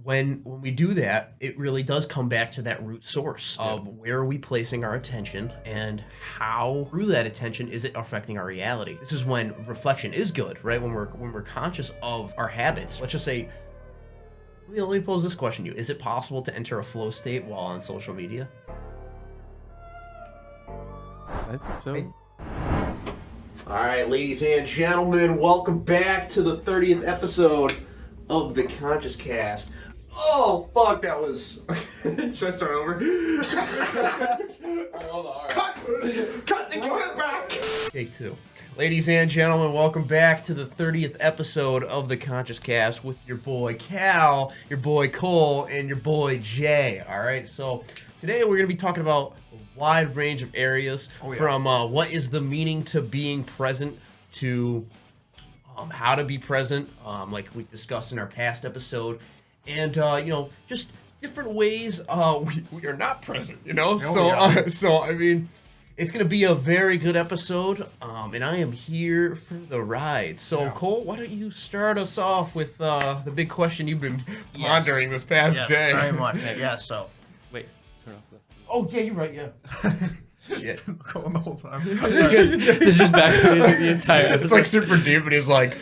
when we do that, it really does come back to that root source of where are we placing our attention and how through that attention is it affecting our reality. This is when reflection is good, right? When we're conscious of our habits. Let's just say, let me pose this question to you: is it possible to enter a flow state while on social media? I think so. All right, ladies and gentlemen, welcome back to the 30th episode of the Conscious Cast. Oh, fuck, that was... Should I start over? Hold on. Cut the camera back! Take two. Ladies and gentlemen, welcome back to the 30th episode of the Conscious Cast with your boy Cal, your boy Cole, and your boy Jay. All right, so today we're going to be talking about a wide range of areas from what is the meaning to being present to how to be present, like we discussed in our past episode, and just different ways we are not present. So I mean, it's gonna be a very good episode, and I am here for the ride. So Cole, why don't you start us off with the big question you've been pondering this past day? Very much. Yeah. So. Wait, turn off the. Oh yeah, you're right. Yeah. It's been going the whole time. It's just back the entire episode. It's like super deep, and he's like,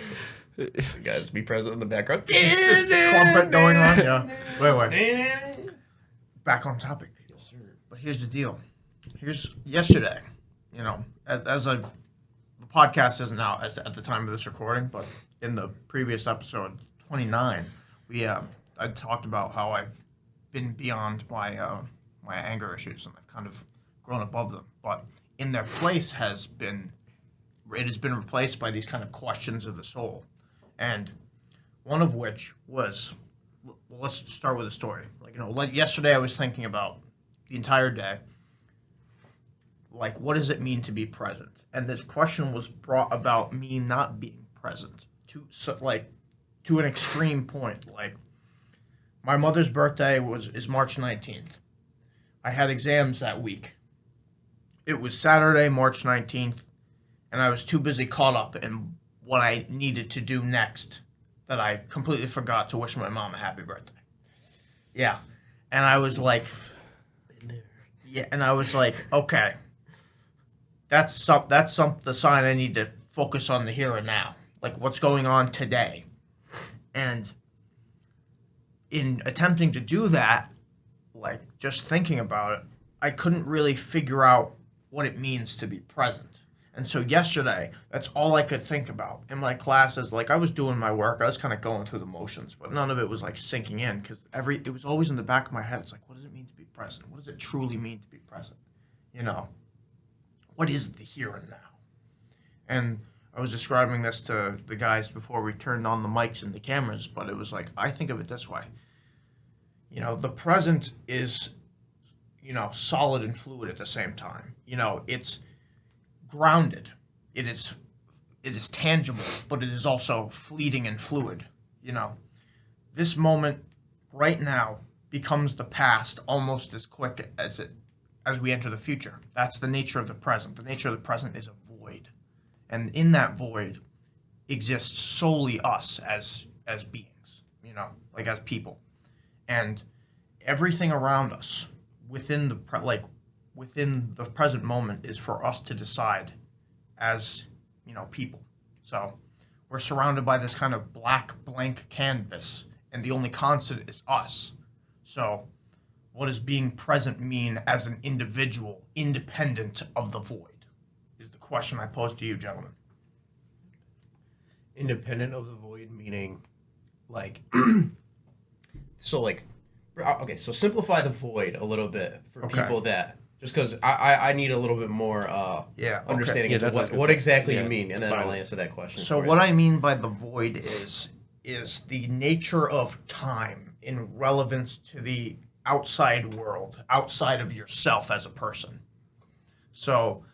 "You guys be present in the background." Just trumpet going on. Yeah. Wait. Back on topic, people. Yes, sir. But here's the deal. Here's yesterday. You know, as the podcast isn't out at the time of this recording, but in the previous episode 29, I talked about how I've been beyond my anger issues and I've kind of grown above them, but in their place it has been replaced by these kind of questions of the soul, and one of which was, well, let's start with a story. Like yesterday I was thinking about the entire day, like, what does it mean to be present? And this question was brought about me not being present to an extreme point. Like, my mother's birthday is March 19th. I had exams that week. It was Saturday, March 19th, and I was too busy caught up in what I needed to do next that I completely forgot to wish my mom a happy birthday. Yeah. And I was like, okay, that's the sign I need to focus on the here and now, like what's going on today. And in attempting to do that, like just thinking about it, I couldn't really figure out what it means to be present. And so yesterday, that's all I could think about. In my classes, like I was doing my work, I was kind of going through the motions, but none of it was like sinking in because it was always in the back of my head. It's like, what does it mean to be present? What does it truly mean to be present? What is the here and now? And I was describing this to the guys before we turned on the mics and the cameras, but it was like, I think of it this way. The present is, solid and fluid at the same time. It's grounded. It is tangible, but it is also fleeting and fluid. This moment right now becomes the past almost as quick as we enter the future. That's the nature of the present. The nature of the present is a void. And in that void exists solely us as beings, like as people. And everything around us within the present moment is for us to decide as, people. So we're surrounded by this kind of black blank canvas, and the only constant is us. So what does being present mean as an individual, independent of the void, is the question I pose to you, gentlemen. Independent of the void, meaning, like, so simplify the void a little bit for people that, just because I need a little bit more understanding of what exactly you mean, and then I'll answer that question. So what I mean by the void is the nature of time in relevance to the outside world, outside of yourself as a person. So,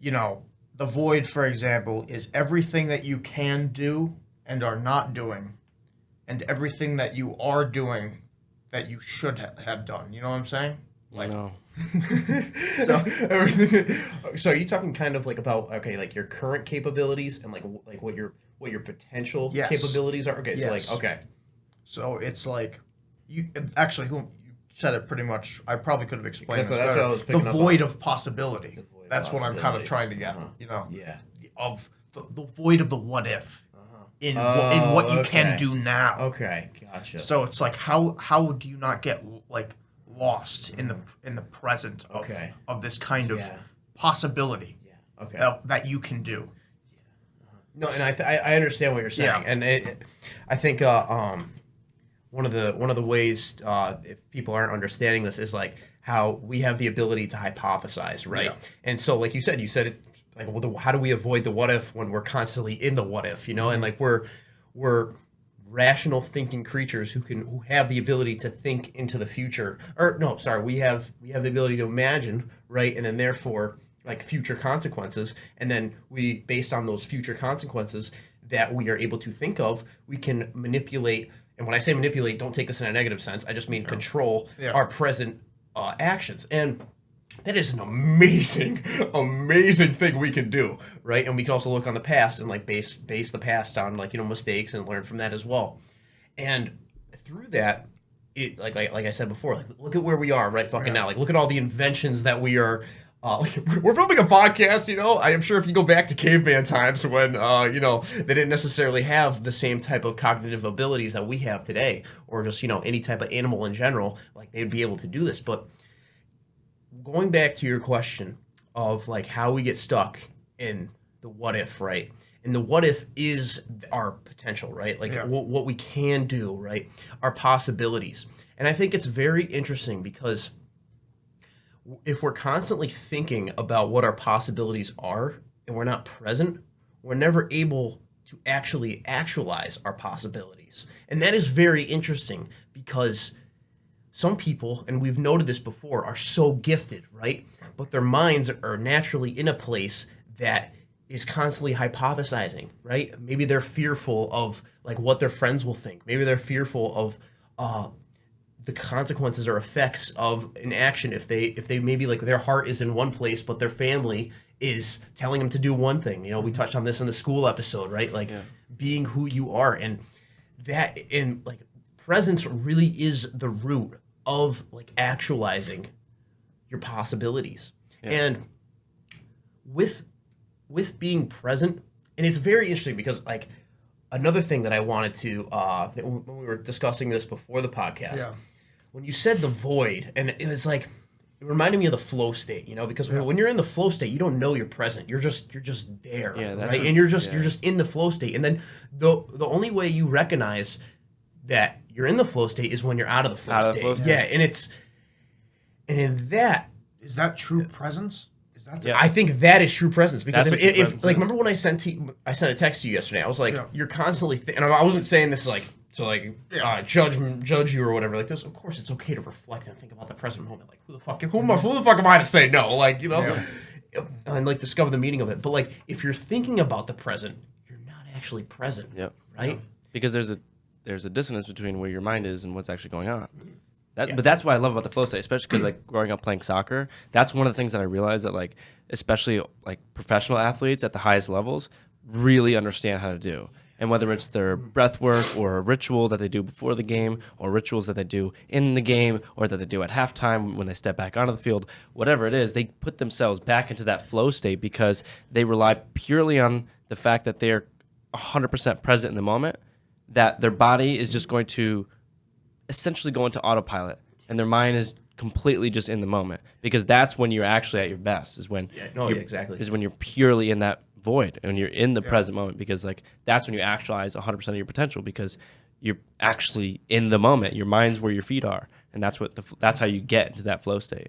the void, for example, is everything that you can do and are not doing, and everything that you are doing that you should have done. You know what I'm saying? Like, no. So everything. So are you talking kind of like about like your current capabilities and like what your potential capabilities are? Okay, so yes. okay. So it's like you actually you said it pretty much. I probably could have explained Because this that's better. what I was picking The up void on. of possibility. The void of That's what I'm kind of possibility. trying to get. Uh-huh. You know, Yeah. of the void of the what if in Oh, what you okay. can do now. Okay, gotcha. So it's like how do you not get like lost in the present of, Okay. of this kind of Yeah. possibility Yeah. Okay. that you can do. No, and I understand what you're saying, Yeah. and I think one of the ways if people aren't understanding this is like how we have the ability to hypothesize, right? Yeah. And so, like you said it like, well, how do we avoid the what if when we're constantly in the what if, you know? And like we're rational thinking creatures who have the ability to think into the future. Or no, sorry, we have the ability to imagine, right? And then therefore like future consequences, and then we, based on those future consequences that we are able to think of, we can manipulate. And when I say manipulate, don't take this in a negative sense. I just mean control our present actions. And that is an amazing, amazing thing we can do, right? And we can also look on the past and like base the past on like, you know, mistakes and learn from that as well. And through that, it like I said before, like look at where we are right fucking now. Like look at all the inventions that we are. Like, we're filming a podcast, you know. I am sure if you go back to caveman times when, you know, they didn't necessarily have the same type of cognitive abilities that we have today, or just, you know, any type of animal in general, like they'd be able to do this. But going back to your question of like how we get stuck in the what if, right? And the what if is our potential, right? Like what we can do, right? Our possibilities. And I think it's very interesting because if we're constantly thinking about what our possibilities are and we're not present, we're never able to actually actualize our possibilities. And that is very interesting because some people, and we've noted this before, are so gifted, right? But their minds are naturally in a place that is constantly hypothesizing, right? Maybe they're fearful of like what their friends will think. Maybe they're fearful of the consequences or effects of an action if they maybe like their heart is in one place but their family is telling them to do one thing. You know, we touched on this in the school episode, right? Like being who you are, and that in like presence really is the root of like actualizing your possibilities. And with being present, and it's very interesting because like another thing that I wanted to when we were discussing this before the podcast, when you said the void, and it was like it reminded me of the flow state, you know, because when you're in the flow state, you don't know you're present. You're just there, right? And you're just in the flow state. And then the only way you recognize that you're in the flow state is when you're out of the flow state. Yeah, and in that is that true presence? Is that I think that is true presence because That's if what presence like is. remember when I sent a text to you yesterday, I was like, you're constantly and I wasn't saying this like to like judge you or whatever. Like this, of course, it's okay to reflect and think about the present moment. Like who the fuck am I to say no? Like, you know, and like discover the meaning of it. But like if you're thinking about the present, you're not actually present. Right? Because there's a dissonance between where your mind is and what's actually going on. But that's what I love about the flow state, especially because like growing up playing soccer, that's one of the things that I realized that like especially like professional athletes at the highest levels really understand how to do. And whether it's their breath work or a ritual that they do before the game or rituals that they do in the game or that they do at halftime when they step back onto the field, whatever it is, they put themselves back into that flow state because they rely purely on the fact that they're 100% present in the moment, that their body is just going to essentially go into autopilot and their mind is completely just in the moment, because that's when you're actually at your best, is when is when you're purely in that void and you're in the present moment, because like that's when you actualize 100% of your potential, because you're actually in the moment. Your mind's where your feet are, and that's what that's how you get into that flow state.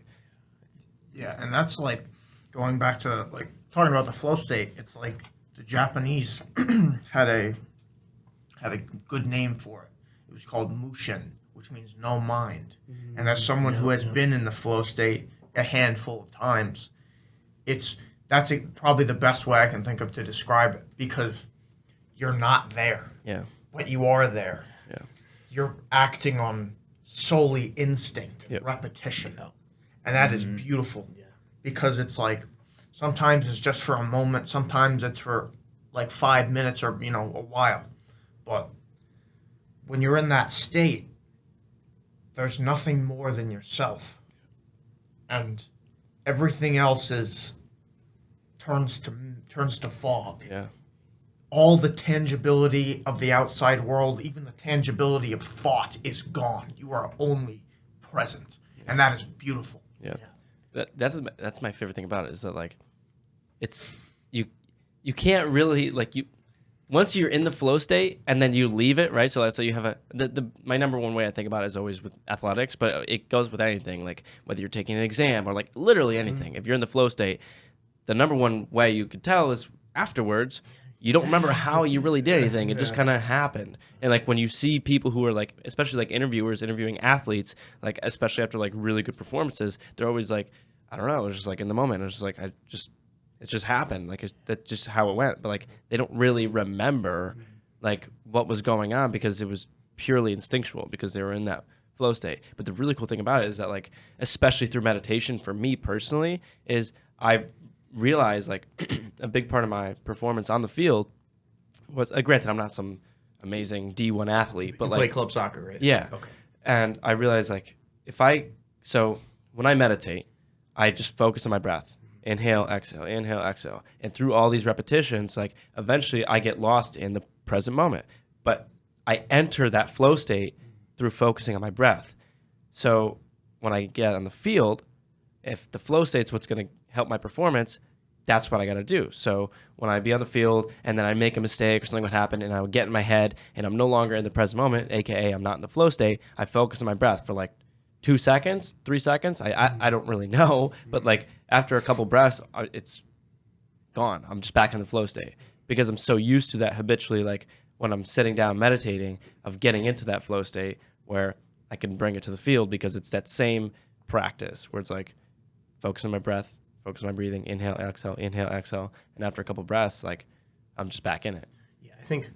And that's like going back to like talking about the flow state. It's like the Japanese had a good name for it. It was called mushin, which means no mind. And as someone who has been in the flow state a handful of times, that's probably the best way I can think of to describe it, because you're not there. But you are there. You're acting on solely instinct and repetition. And that is beautiful. Because it's like sometimes it's just for a moment, sometimes it's for like 5 minutes or, you know, a while. But when you're in that state, there's nothing more than yourself. And everything else turns to fog. Yeah. All the tangibility of the outside world, even the tangibility of thought, is gone. You are only present, and that is beautiful. Yeah. That's my favorite thing about it is that like it's you can't really like you once you're in the flow state and then you leave it, right? So let's say you have my number one way I think about it is always with athletics, but it goes with anything, like whether you're taking an exam or like literally anything. If you're in the flow state, the number one way you could tell is afterwards you don't remember how you really did anything. It just kind of happened. And like when you see people who are like, especially like interviewers interviewing athletes, like especially after like really good performances, they're always like, I don't know, it was just like in the moment. It was just like, it just happened. Like that's just how it went. But like they don't really remember like what was going on because it was purely instinctual because they were in that flow state. But the really cool thing about it is that like, especially through meditation for me personally, is I realized like a big part of my performance on the field was granted I'm not some amazing D1 athlete, but You like play club soccer, right? yeah. Okay. And I realized like so when I meditate, I just focus on my breath. Inhale, exhale, and through all these repetitions, like eventually I get lost in the present moment. But I enter that flow state through focusing on my breath. So when I get on the field, if the flow state's what's going to help my performance, that's what I got to do. So when I be on the field and then I make a mistake or something would happen and I would get in my head and I'm no longer in the present moment, aka I'm not in the flow state, I focus on my breath for like 2 seconds, 3 seconds. I don't really know, but like after a couple breaths, it's gone. I'm just back in the flow state because I'm so used to that habitually. Like when I'm sitting down meditating, of getting into that flow state where I can bring it to the field because it's that same practice where it's like focus on my breath, focus on my breathing, inhale, exhale, and after a couple breaths, like I'm just back in it. Yeah, I think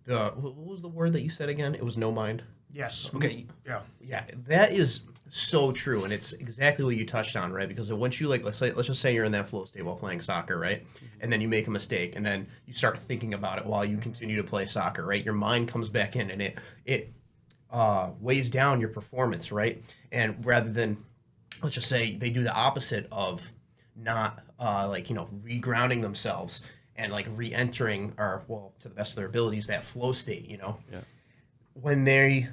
what was the word that you said again? It was no mind. Yes. Okay. Yeah. Yeah, that is so true, and it's exactly what you touched on, right? Because once you like, let's just say you're in that flow state while playing soccer, right? And then you make a mistake, and then you start thinking about it while you continue to play soccer, right? Your mind comes back in, and it weighs down your performance, right? And rather than, let's just say they do the opposite of not regrounding themselves and like re-entering or to the best of their abilities that flow state, Yeah. When they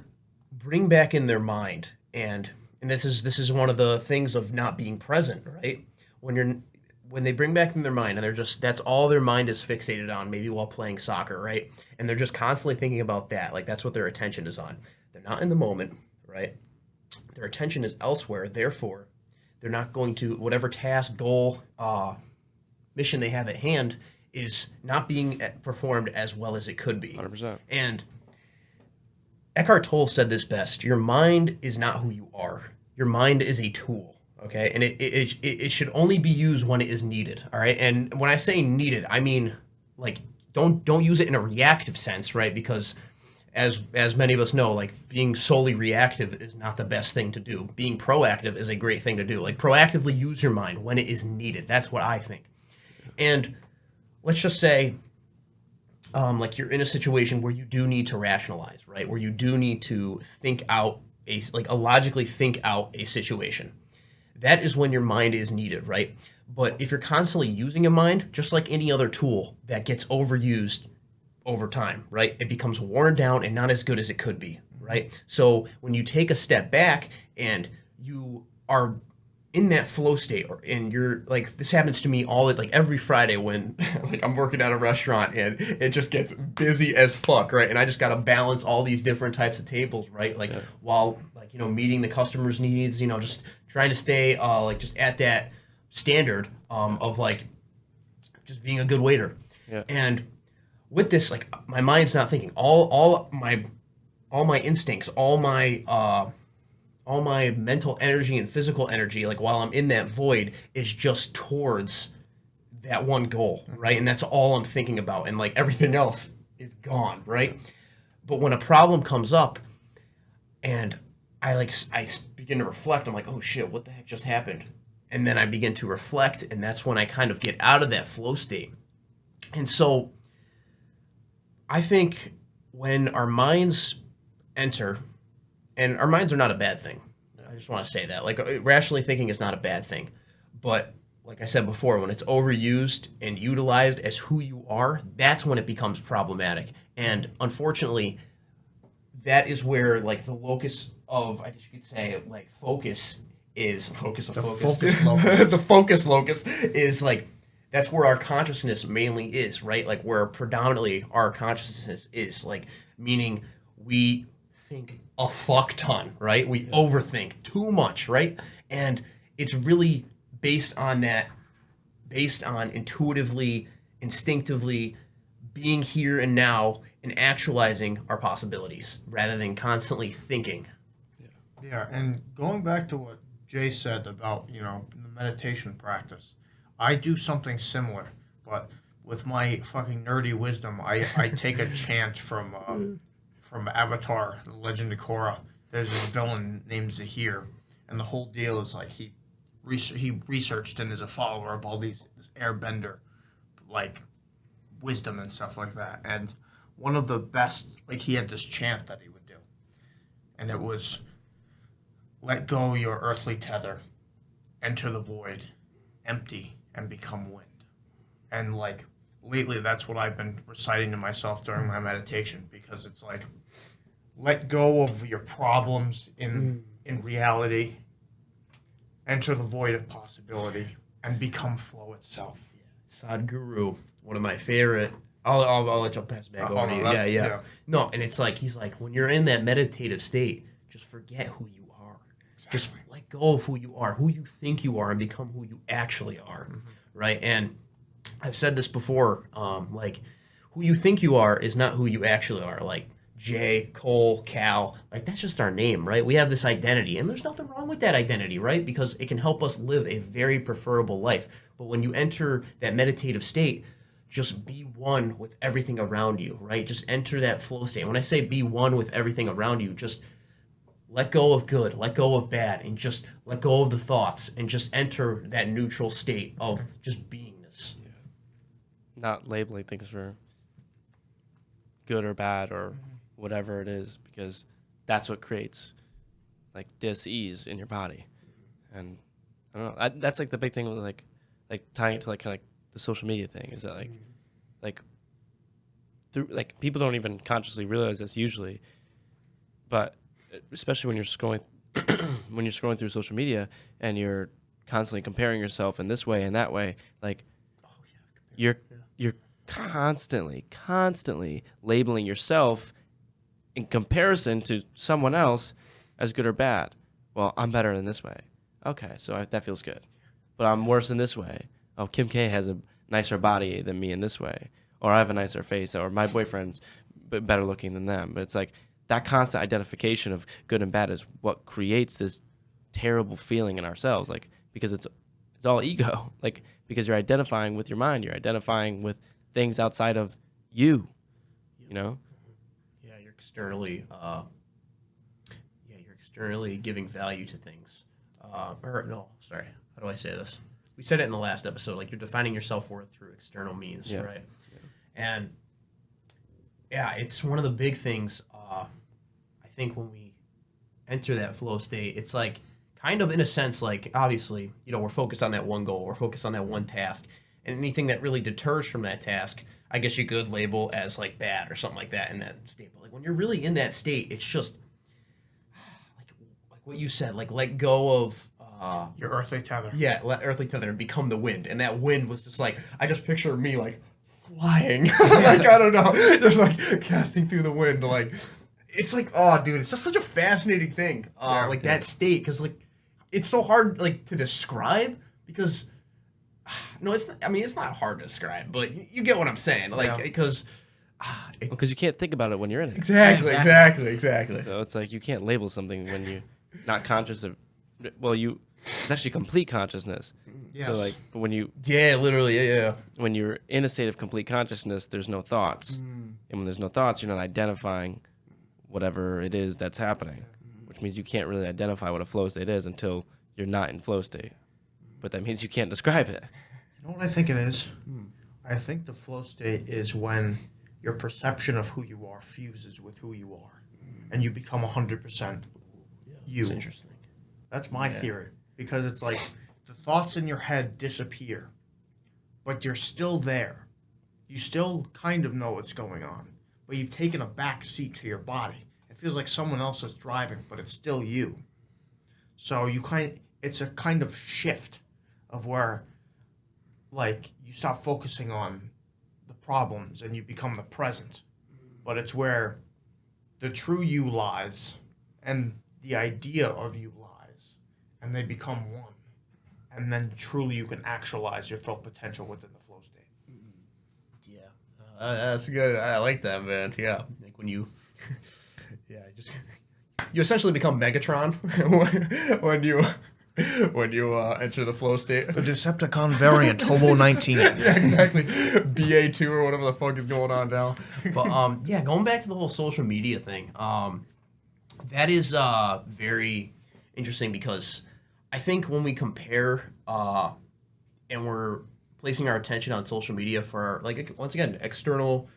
bring back in their mind and this is one of the things of not being present, right? When they bring back in their mind and that's all their mind is fixated on, maybe while playing soccer, right? And they're just constantly thinking about that, like that's what their attention is on. They're not in the moment, right? Their attention is elsewhere. Therefore, they're not going to whatever task, goal, mission they have at hand is not being performed as well as it could be. 100%. And Eckhart Tolle said this best: your mind is not who you are. Your mind is a tool, okay? And it should only be used when it is needed, all right? And when I say needed, I mean like don't use it in a reactive sense, right? Because as many of us know, like being solely reactive is not the best thing to do. Being proactive is a great thing to do. Like proactively use your mind when it is needed. That's what I think. And let's just say like you're in a situation where you do need to rationalize, right? Where you do need to logically think out a situation. That is when your mind is needed, right? But if you're constantly using your mind, just like any other tool that gets overused over time, right? It becomes worn down and not as good as it could be, right? So when you take a step back and you are in that flow state, and you're like, this happens to me every Friday when like I'm working at a restaurant and it just gets busy as fuck, right? And I just got to balance all these different types of tables, right? Like while like, meeting the customer's needs, just trying to stay just at that standard of like just being a good waiter. Yeah. And with this, like my mind's not thinking. All my instincts, all my mental energy and physical energy, like while I'm in that void, is just towards that one goal, right? And that's all I'm thinking about, and like everything else is gone, right? But when a problem comes up, and I begin to reflect, I'm like, oh shit, what the heck just happened? And then I begin to reflect, and that's when I kind of get out of that flow state. And so I think when our minds enter and our minds are not a bad thing. I just want to say that. Like, rationally thinking is not a bad thing. But like I said before, when it's overused and utilized as who you are, that's when it becomes problematic. And unfortunately, that is where like the locus of, I guess you could say, like focus is focus of The focus. focus locus. The focus locus is like that's where our consciousness mainly is, right? Like where predominantly our consciousness is, like meaning we think a fuck ton, right? We overthink too much, right? And it's really based on that, based on intuitively, instinctively being here and now and actualizing our possibilities rather than constantly thinking. Yeah, and going back to what Jay said about, the meditation practice, I do something similar, but with my fucking nerdy wisdom, I take a chant from Avatar, The Legend of Korra. There's this villain named Zahir, and the whole deal is like he researched and is a follower of all this airbender, like, wisdom and stuff like that. And one of the best, like, he had this chant that he would do, and it was, let go your earthly tether, enter the void, empty, and become wind. And, like, lately that's what I've been reciting to myself during my meditation, because it's like, let go of your problems in reality, enter the void of possibility, and become flow itself. Sadhguru, one of my favorite. I'll let you pass it back over to you. Yeah. No, and it's like he's like, when you're in that meditative state, just forget who you are. Exactly. Just let go of who you are, who you think you are, and become who you actually are, right? And I've said this before, like who you think you are is not who you actually are. Like Jay, Cole, Cal, like that's just our name, right? We have this identity, and there's nothing wrong with that identity, right? Because it can help us live a very preferable life. But when you enter that meditative state, just be one with everything around you, right? Just enter that flow state. When I say be one with everything around you, just let go of good, let go of bad, and just let go of the thoughts, and just enter that neutral state of just beingness. Not labeling things for good or bad or whatever it is, because that's what creates like dis-ease in your body. And I don't know, that's like the big thing with like tying it to like kind of like the social media thing, is that like through, like, people don't even consciously realize this usually, but especially when you're scrolling through social media and you're constantly comparing yourself in this way and that way, like you're constantly labeling yourself in comparison to someone else as good or bad. Well, I'm better in this way. Okay, so that feels good. But I'm worse in this way. Oh, Kim K has a nicer body than me in this way. Or I have a nicer face. Or my boyfriend's better looking than them. But it's like that constant identification of good and bad is what creates this terrible feeling in ourselves. Like, because it's all ego. Like, because you're identifying with your mind. You're identifying with things outside of you, you know? Yeah, you're externally giving value to things. How do I say this? We said it in the last episode, like you're defining your self-worth through external means, right? Yeah. And yeah, it's one of the big things, I think when we enter that flow state, it's like kind of in a sense, like obviously, we're focused on that one goal, we're focused on that one task, and anything that really deters from that task, I guess you could label as like bad or something like that in that state. But like when you're really in that state, it's just like what you said, like let go of Your earthly tether. Yeah, let earthly tether and become the wind. And that wind was just like, I just picture me like flying. Like, I don't know, just like casting through the wind. Like, it's like, oh, dude, it's just such a fascinating thing. That state, because like, it's so hard like to describe because, no, it's not, I mean, it's not hard to describe, but you get what I'm saying. Like, because. Because you can't think about it when you're in it. Exactly. So it's like you can't label something when you're not conscious of. Well, it's actually complete consciousness. Yes. So like when you literally. When you're in a state of complete consciousness, there's no thoughts, and when there's no thoughts, you're not identifying whatever it is that's happening, which means you can't really identify what a flow state is until you're not in flow state. But that means you can't describe it. You know what I think it is? I think the flow state is when your perception of who you are fuses with who you are, and you become 100% you. It's interesting. That's my theory. Because it's like the thoughts in your head disappear, but you're still there. You still kind of know what's going on, but you've taken a back seat to your body. It feels like someone else is driving, but it's still you. So it's a kind of shift of where, like, you stop focusing on the problems and you become the present. But it's where the true you lies and the idea of you lies, and they become one. And then truly you can actualize your full potential within the flow state. Yeah, that's good. I like that, man. Yeah, like when you, you essentially become Megatron when you enter the flow state. The Decepticon variant, Hobo 19. Yeah, exactly. BA2 or whatever the fuck is going on now. But yeah, going back to the whole social media thing, that is very interesting because I think when we compare and we're placing our attention on social media for, like, once again, external,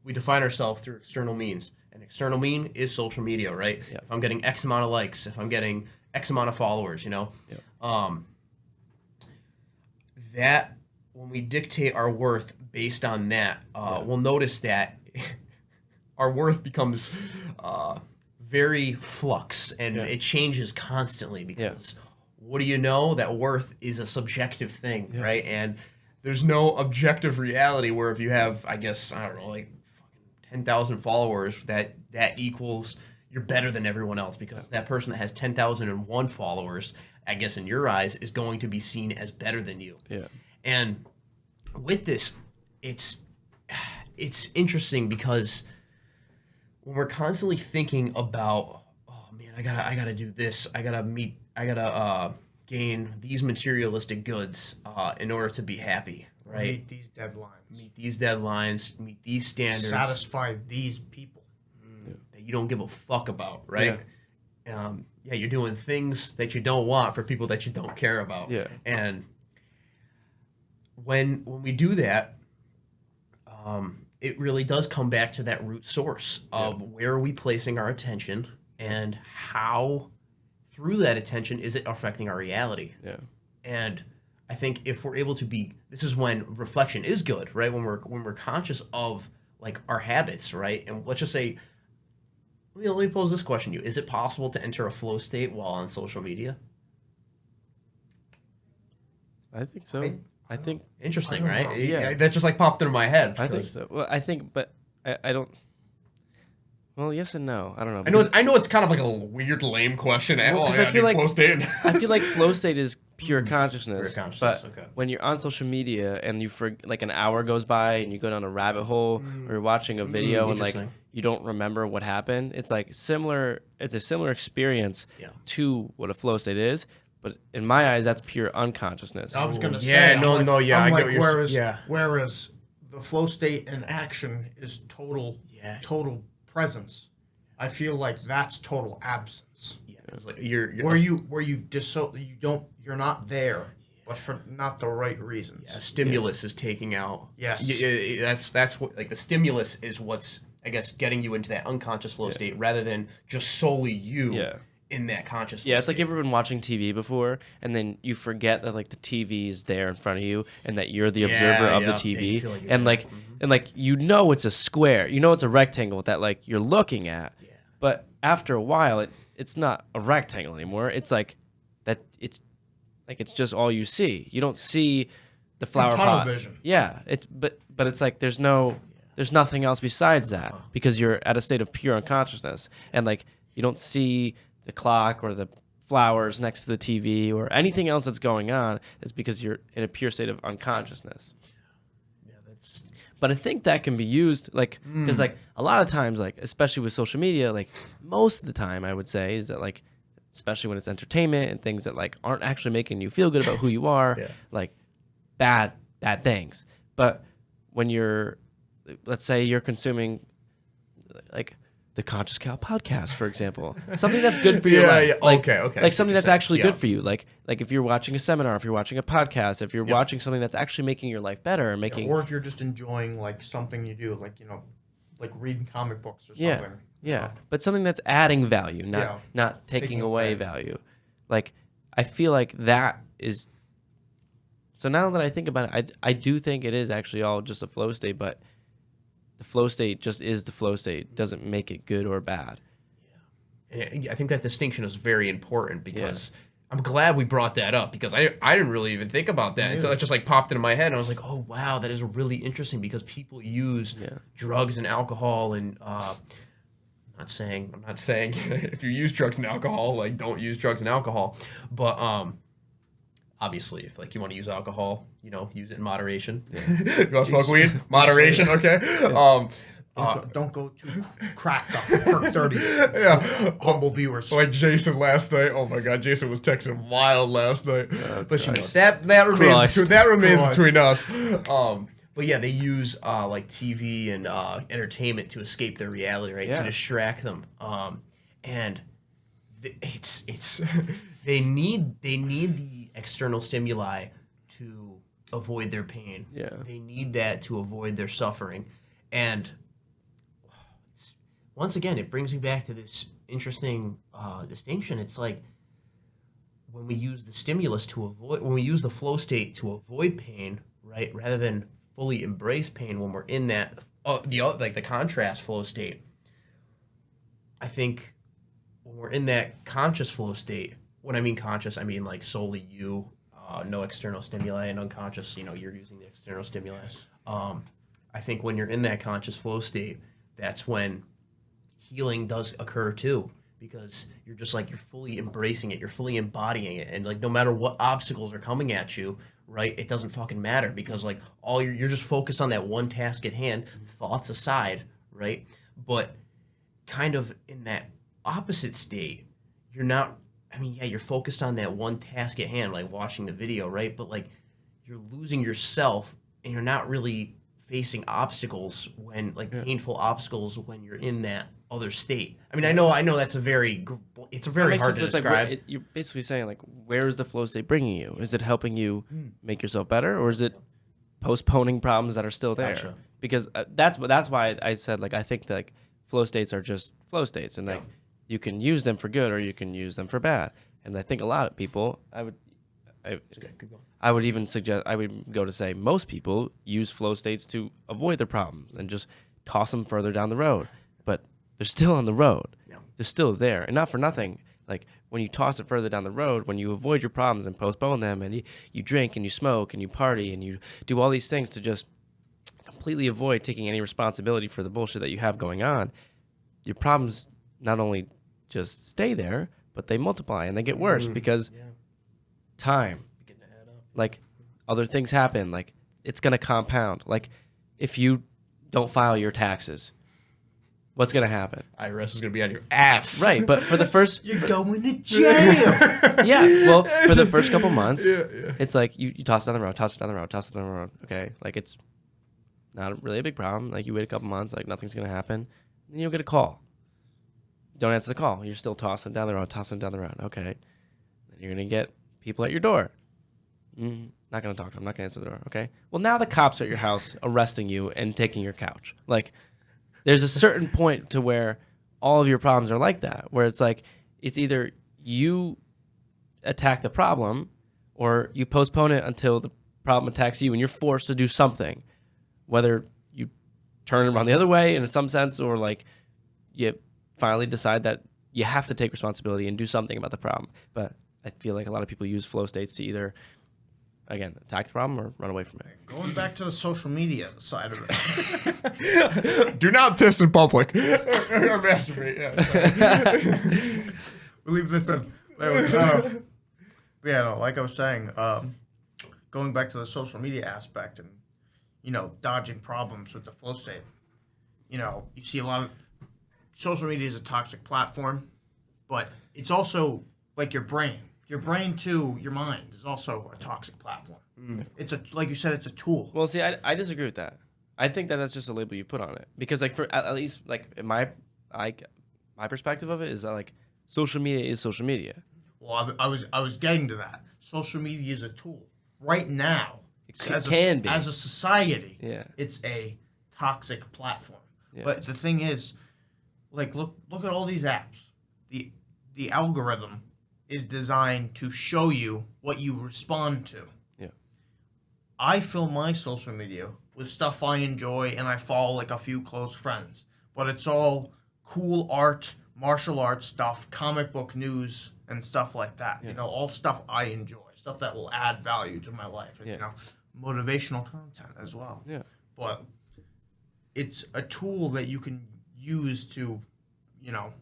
we define ourselves through external means. An external mean is social media, right? Yeah. If I'm getting X amount of likes, if I'm getting X amount of followers, Yeah. That when we dictate our worth based on that, we'll notice that our worth becomes very flux and Yeah. it changes constantly because what do you know? That worth is a subjective thing, right? And there's no objective reality where if you have, I guess, I don't know, like 10,000 followers, that equals you're better than everyone else because that person that has 10,001 followers, I guess in your eyes, is going to be seen as better than you. Yeah. And with this, it's interesting because when we're constantly thinking about, oh man, I gotta do this, I gotta gain these materialistic goods in order to be happy, right? Meet these deadlines. Meet these deadlines, meet these standards. Satisfy these people. That you don't give a fuck about, right? Yeah, you're doing things that you don't want for people that you don't care about. Yeah. And when we do that, it really does come back to that root source of where are we placing our attention and how through that attention is it affecting our reality. Yeah. And I think if we're able to be, this is when reflection is good, right? When we're conscious of like our habits, right? And let's just say, let me pose this question to you: is it possible to enter a flow state while on social media? I think so. I think Interesting, I don't right? know. Yeah. That just like popped into my head. I think so. Well, I think, but I don't. Well, yes and no. I don't know. I know it's kind of like a weird, lame question. Well, 'cause I feel like flow state. I feel like flow state is pure consciousness. Pure consciousness, But okay. when you're on social media and like an hour goes by and you go down a rabbit hole or you're watching a video and like Interesting. you don't remember what happened, it's like similar. It's a similar experience to what a flow state is. But in my eyes, that's pure unconsciousness. I was gonna say. Yeah, I'm no, like, no, yeah, I'm I get like, what you're whereas, yeah. whereas the flow state in action is total presence. I feel like that's total absence. Yeah, 'cause, like, you're you're not there, but for not the right reasons. a stimulus is taking out. Yes. That's what, like, the stimulus is what's, I guess, getting you into that unconscious flow state rather than just solely you in that conscious. Yeah, it's like you've ever been watching TV before, and then you forget that like the TV is there in front of you, and that you're the observer of the Yeah, you TV, feel like you're and there. like and like you know it's a square, you know it's a rectangle that like you're looking at, but after a while it's not a rectangle anymore. It's like that. It's just all you see. You don't see the flower tunnel pot. vision. Yeah, but it's like there's nothing else besides that because you're at a state of pure unconsciousness, and like you don't see the clock or the flowers next to the TV or anything else that's going on. It's because you're in a pure state of unconsciousness. Yeah, that's But I think that can be used, like, because like a lot of times, like especially with social media, like most of the time I would say is that like, especially when it's entertainment and things that like aren't actually making you feel good about who you are, like bad things. But when you're, let's say you're consuming like the Conscious Cow podcast, for example, something that's good for your life. Yeah. Like, Okay. Like something that's actually Yeah. good for you. Like if you're watching a seminar, if you're watching a podcast, if you're watching something that's actually making your life better and making Or if you're just enjoying like something you do, like like reading comic books or something. Yeah. Yeah, but something that's adding value, Yeah. not taking Taking away away. value. Like, I feel like that is. So now that I think about it, I do think it is actually all just a flow state, but the flow state just is the flow state. Doesn't make it good or bad. And I think that distinction is very important because I'm glad we brought that up because I didn't really even think about that until it just like popped into my head and I was like, oh wow, that is really interesting because people use drugs and alcohol and I'm not saying if you use drugs and alcohol, like don't use drugs and alcohol, but obviously if like you want to use alcohol, use it in moderation. You want to smoke weed? Moderation, okay. Don't go too cracked up for 30s. Yeah. Humble viewers. Like Jason last night. Oh my God, Jason was texting wild last night. But Christ. that remains Christ. between us. But yeah, they use like TV and entertainment to escape their reality, right? Yeah. To distract them. And it's they need the external stimuli to avoid their pain. Yeah. They need that to avoid their suffering. And once again, it brings me back to this interesting distinction. It's like when we use the stimulus when we use the flow state to avoid pain, right, rather than fully embrace pain when we're in that the contrast flow state. I think when we're in that conscious flow state, when I mean conscious, I mean like solely you, no external stimuli, and unconscious, you're using the external stimuli. I think when you're in that conscious flow state, that's when healing does occur too, because you're just like, you're fully embracing it, you're fully embodying it, and like no matter what obstacles are coming at you, right, it doesn't fucking matter because like you're just focused on that one task at hand, thoughts aside, right? But kind of in that opposite state, you're not, you're focused on that one task at hand, like watching the video, right? But like you're losing yourself and you're not really facing obstacles painful obstacles when you're in that other state. I know that's it's very hard to describe. Like, you're basically saying like, where is the flow state bringing you? Is it helping you make yourself better, or is it postponing problems that are still there? Gotcha. Because that's why I said like I think that like flow states are just flow states, and like you can use them for good or you can use them for bad. And I think a lot of people, I would even suggest, I would go to say most people use flow states to avoid their problems and just toss them further down the road. But they're still on the road. Yeah. They're still there. And not for nothing, like when you toss it further down the road, when you avoid your problems and postpone them and you drink and you smoke and you party and you do all these things to just completely avoid taking any responsibility for the bullshit that you have going on, your problems not only just stay there, but they multiply and they get worse because time, like other things happen, like it's going to compound. Like if you don't file your taxes, what's going to happen? IRS is going to be on your ass. Right, but for the first... You're going to jail. Yeah, well, for the first couple months, it's like you toss it down the road, toss it down the road, toss it down the road. Okay, like it's not really a big problem. Like you wait a couple months, like nothing's going to happen. Then you'll get a call. Don't answer the call. You're still tossing down the road, tossing down the road. Okay. Then you're going to get people at your door. Not going to talk to them. Not going to answer the door. Okay. Well, now the cops are at your house arresting you and taking your couch. Like, there's a certain point to where all of your problems are like that, where it's like, it's either you attack the problem or you postpone it until the problem attacks you and you're forced to do something, whether you turn around the other way in some sense or like you finally decide that you have to take responsibility and do something about the problem. But I feel like a lot of people use flow states to either, again, attack the problem or run away from it. Going back to the social media side of it. Do not piss in public. Or masturbate. Yeah, We'll leave this in. Yeah, no, like I was saying, going back to the social media aspect and, dodging problems with the flow state. You see a lot of social media is a toxic platform, but it's also like your brain. Your brain to your mind is also a toxic platform. It's like you said, it's a tool. Well, see, I disagree with that. I think that that's just a label you put on it because, like, for at least like in my perspective of it is that like social media is social media. Well, I was getting to that. Social media is a tool. Right now, It can be as a society. Yeah. It's a toxic platform. Yeah. But the thing is, like look at all these apps. The algorithm is designed to show you what you respond to. Yeah. I fill my social media with stuff I enjoy, and I follow like a few close friends. But it's all cool art, martial arts stuff, comic book news, and stuff like that. Yeah. You know, all stuff I enjoy, stuff that will add value to my life. And, Yeah. you know, motivational content as well. Yeah. But it's a tool that you can use to, you know,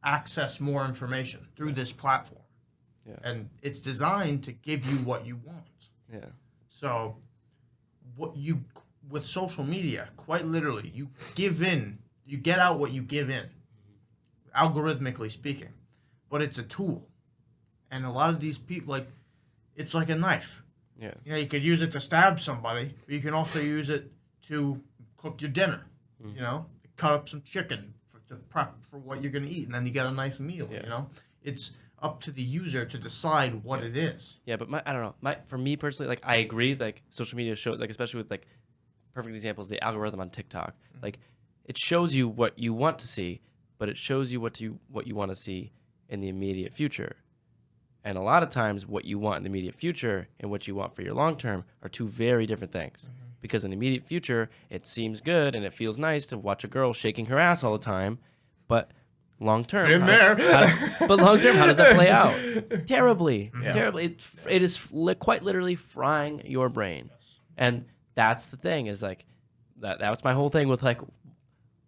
access more information through this platform. Yeah. And it's designed to give you what you want. Yeah. So, what you with social media, quite literally, you give in, you get out what you give in, algorithmically speaking. But it's a tool, and a lot of these people, like, it's like a knife. Yeah. You know, you could use it to stab somebody, but you can also use it to cook your dinner. Mm-hmm. You know, cut up some chicken to prep for what you're gonna eat, and then you get a nice meal. Yeah. You know, it's up to the user to decide what it is. Yeah, but I don't know. For me personally, like I agree. Like social media shows, like especially with like perfect examples, the algorithm on TikTok. Like it shows you what you want to see, but it shows you what you want to see in the immediate future. And a lot of times, what you want in the immediate future and what you want for your long term are two very different things. Because in the immediate future, it seems good and it feels nice to watch a girl shaking her ass all the time, but long term, but long term, how does that play out? Terribly, terribly. It is quite literally frying your brain, and that's the thing. Is like that's my whole thing with like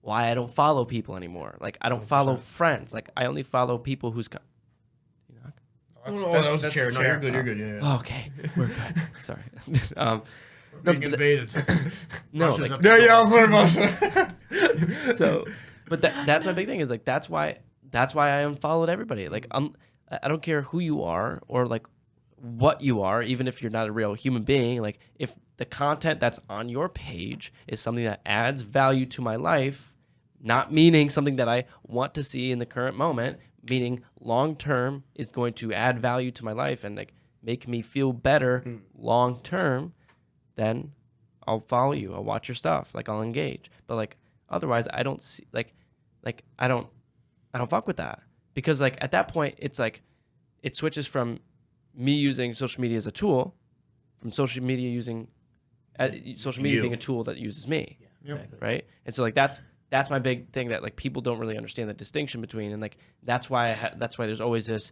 why I don't follow people anymore. Like I don't follow friends. Like I only follow people who's. That was a chair. No, you're good. You're good. Yeah. Okay, we're good. Sorry. Being invaded. No, Russia's like, up to I'm sorry about that. so, but that's my big thing is like that's why I unfollowed everybody. Like I don't care who you are or like what you are, even if you're not a real human being. Like if the content that's on your page is something that adds value to my life, not meaning something that I want to see in the current moment, meaning long term is going to add value to my life and like make me feel better long term, then I'll follow you. I'll watch your stuff. Like I'll engage. But like otherwise, I don't see like I don't fuck with that because like at that point it's like it switches from me using social media as a tool, from social media using social media being a tool that uses me, right? And so like that's my big thing that like people don't really understand the distinction between, and like that's why there's always this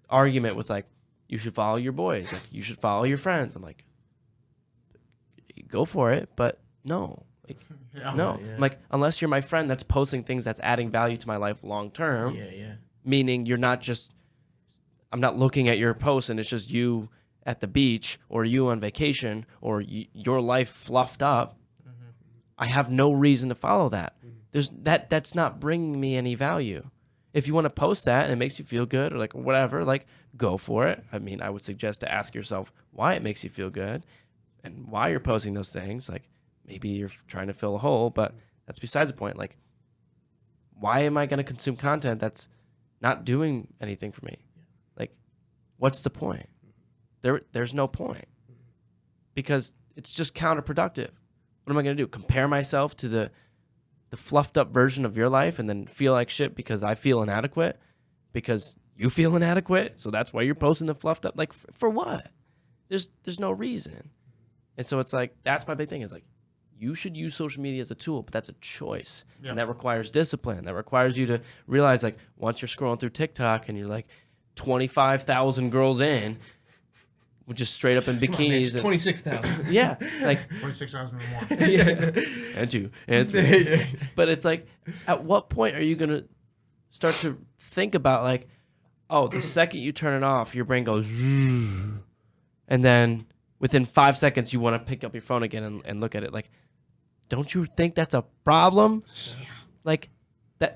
argument with like you should follow your boys, like you should follow your friends. I'm like, go for it, but no. Like, no. Yeah. Like, unless you're my friend that's posting things that's adding value to my life long term, meaning you're not just, I'm not looking at your post and it's just you at the beach or you on vacation or your life fluffed up, I have no reason to follow that. That's not bringing me any value. If you want to post that and it makes you feel good or like whatever, like go for it. I mean, I would suggest to ask yourself why it makes you feel good and why you're posting those things. Like maybe you're trying to fill a hole, but that's besides the point. Like, why am I going to consume content that's not doing anything for me? Like, what's the point? There's no point because it's just counterproductive. What am I going to do? Compare myself to the fluffed up version of your life and then feel like shit because I feel inadequate because you feel inadequate. So that's why you're posting the fluffed up. Like for what? There's no reason. And so it's like, that's my big thing is like, you should use social media as a tool, but that's a choice. Yeah. And that requires discipline. That requires you to realize like once you're scrolling through TikTok and you're like 25,000 girls in, just straight up in bikinis. On, 26,000. Yeah. Like 26,000 and more. Yeah. And two. And three. But it's like, at what point are you going to start to think about like, oh, the second you turn it off, your brain goes, and then within 5 seconds, you want to pick up your phone again and look at it. Like, don't you think that's a problem? Yeah.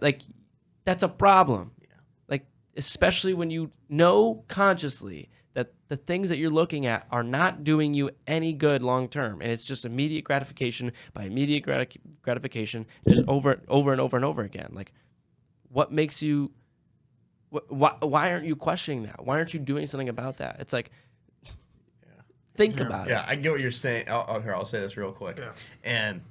That's a problem. Yeah. Like, especially when you know consciously that the things that you're looking at are not doing you any good long term, and it's just immediate gratification by immediate gratification, just over and over again. Like, what makes you? Why aren't you questioning that? Why aren't you doing something about that? It's like, think about it. Yeah, I get what you're saying. I'll say this real quick. Yeah. And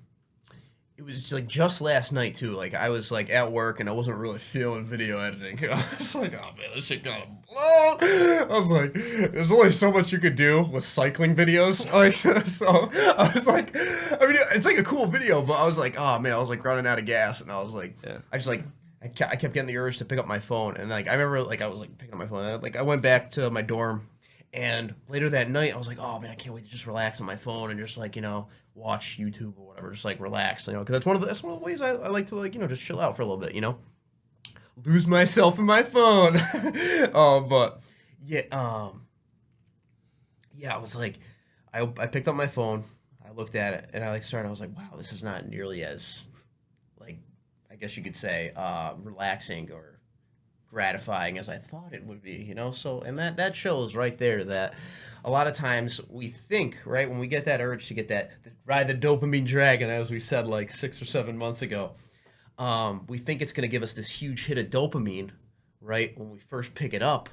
it was like just last night too. Like I was like at work and I wasn't really feeling video editing. I was like, oh man, this shit gotta blow. I was like, there's only so much you could do with cycling videos. Like so I was like, I mean, it's like a cool video, but I was like, oh man, I was like running out of gas, and I was like, I just like. I kept getting the urge to pick up my phone, and like I remember, like I was like picking up my phone, and, like I went back to my dorm, and later that night I was like, oh man, I can't wait to just relax on my phone and just like watch YouTube or whatever, just like relax, because that's one of the ways I like to like just chill out for a little bit, lose myself in my phone. But yeah, yeah, I was like, I picked up my phone, I looked at it, and I was like, wow, this is not nearly as like, I guess you could say, relaxing or gratifying as I thought it would be, So, and that shows right there that a lot of times we think, right, when we get that urge to get ride the dopamine dragon, as we said like 6 or 7 months ago, we think it's going to give us this huge hit of dopamine, right, when we first pick it up,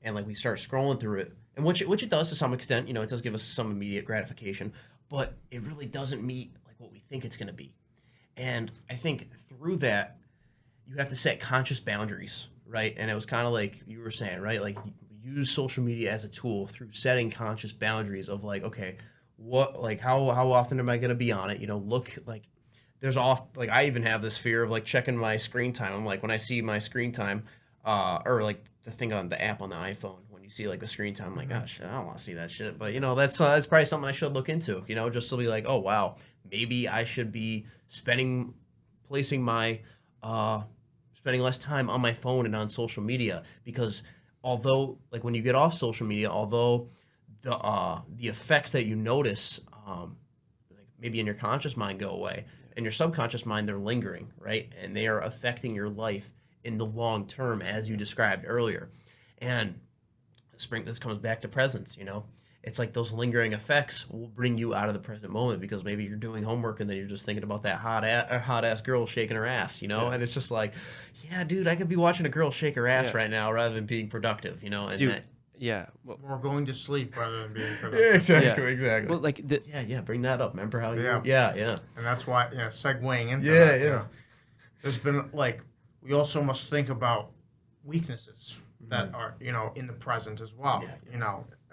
and like we start scrolling through it, and which it does to some extent, it does give us some immediate gratification, but it really doesn't meet like what we think it's going to be. And I think through that, you have to set conscious boundaries, right? And it was kind of like you were saying, right? Like use social media as a tool through setting conscious boundaries of like, okay, how often am I going to be on it? Look, like like I even have this fear of like checking my screen time. I'm like, when I see my screen time, or like the thing on the app on the iPhone, when you see like the screen time, I'm like, gosh, I don't want to see that shit. But that's probably something I should look into, just to be like, oh wow, maybe I should be spending less time on my phone and on social media, because although like when you get off social media, although the effects that you notice like maybe in your conscious mind go away, in your subconscious mind they're lingering, right? And they are affecting your life in the long term, as you described earlier. And this comes back to presence, It's like those lingering effects will bring you out of the present moment, because maybe you're doing homework and then you're just thinking about that hot ass girl shaking her ass, And it's just like, yeah, dude, I could be watching a girl shake her ass right now rather than being productive, And dude, yeah. Well, or going to sleep rather than being productive. Yeah, exactly. Well, like bring that up. Remember how you? Yeah. And that's why segueing into that. There's been like, we also must think about weaknesses that are in the present as well.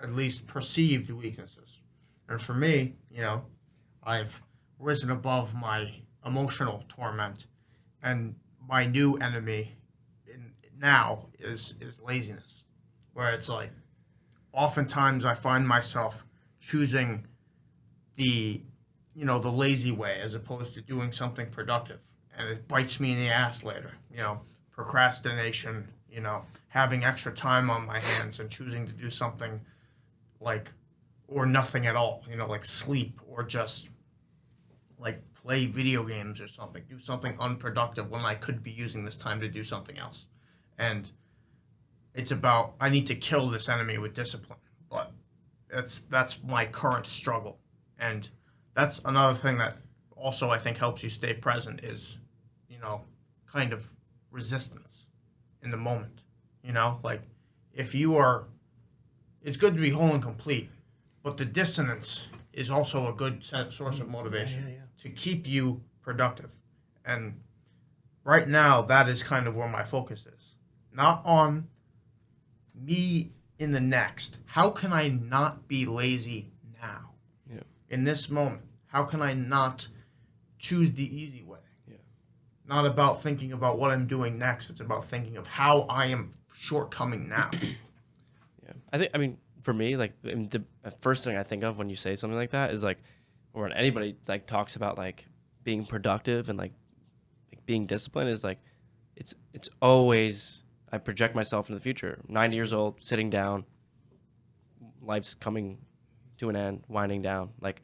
At least perceived weaknesses. And for me, I've risen above my emotional torment, and my new enemy now is laziness, where it's like oftentimes I find myself choosing the lazy way as opposed to doing something productive, and it bites me in the ass later. Procrastination, having extra time on my hands and choosing to do something like, or nothing at all, like sleep, or just like play video games or something, do something unproductive when I could be using this time to do something else. And it's about, I need to kill this enemy with discipline, but that's my current struggle. And that's another thing that also I think helps you stay present is, kind of resistance in the moment, like if you are, it's good to be whole and complete, but the dissonance is also a good source of motivation to keep you productive. And right now, that is kind of where my focus is. Not on me in the next. How can I not be lazy now? Yeah. In this moment, how can I not choose the easy way? Yeah. Not about thinking about what I'm doing next. It's about thinking of how I am shortcoming now. I mean, for me, like the first thing I think of when you say something like that is like, or when anybody like talks about like being productive and like being disciplined, is like, it's always, I project myself into the future. 90 years old, sitting down, life's coming to an end, winding down. Like,